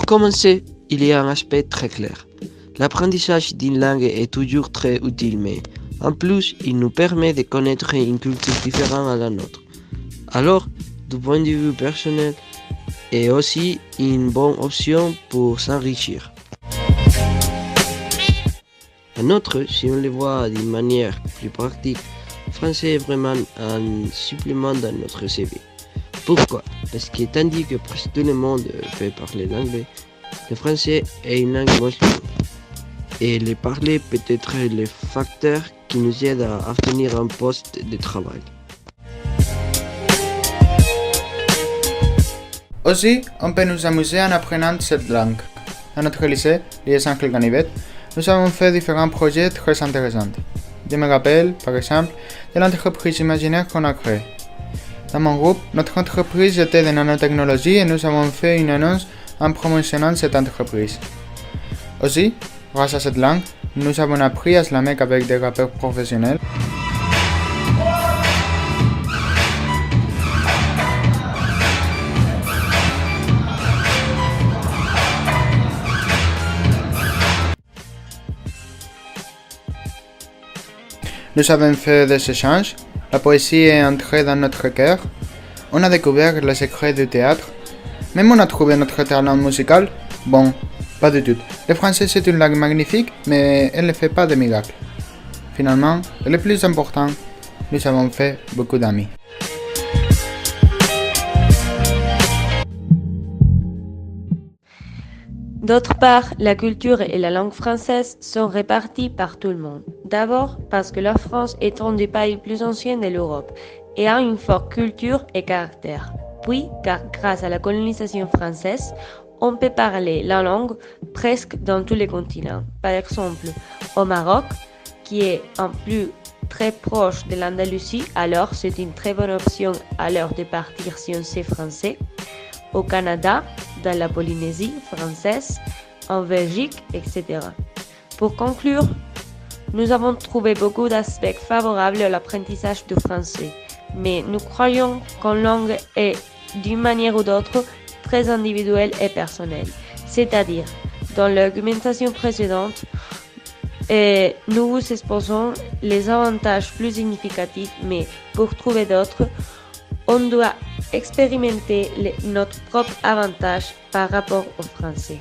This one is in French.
commencer, il y a un aspect très clair. L'apprentissage d'une langue est toujours très utile, mais en plus, il nous permet de connaître une culture différente à la nôtre. Alors, du point de vue personnel, est aussi une bonne option pour s'enrichir. En outre, si on le voit d'une manière plus pratique, le français est vraiment un supplément dans notre CV. Pourquoi? Parce que tandis que presque tout le monde peut parler l'anglais, le français est une langue monstrueuse. Et le parler peut être le facteur qui nous aide à obtenir un poste de travail. Aussi, on peut nous amuser en apprenant cette langue. Dans notre lycée, l'IS Ganivet, nous avons fait différents projets très intéressants. Je me rappelle, par exemple, de l'entreprise imaginaire qu'on a créée. Dans mon groupe, notre entreprise était de nanotechnologie et nous avons fait une annonce en promotionnant cette entreprise. Aussi, grâce à cette langue, nous avons appris à slammer avec des rappeurs professionnels. Nous avons fait des échanges, la poésie est entrée dans notre cœur, on a découvert les secrets du théâtre, même on a trouvé notre talent musical. Bon, pas du tout. Le français c'est une langue magnifique, mais elle ne fait pas de miracles. Finalement, et le plus important, nous avons fait beaucoup d'amis. D'autre part, la culture et la langue française sont réparties par tout le monde. D'abord, parce que la France est un des pays plus anciens de l'Europe et a une forte culture et caractère. Puis, car grâce à la colonisation française, on peut parler la langue presque dans tous les continents. Par exemple, au Maroc, qui est en plus très proche de l'Andalousie, alors c'est une très bonne option à l'heure de partir si on sait français. Au Canada, dans la Polynésie française, en Belgique, etc. Pour conclure, nous avons trouvé beaucoup d'aspects favorables à l'apprentissage du français, mais nous croyons qu'une langue est, d'une manière ou d'autre, très individuelle et personnelle. C'est-à-dire, dans l'argumentation précédente, nous vous exposons les avantages plus significatifs, mais pour trouver d'autres, on doit expérimenter notre propre avantage par rapport au français.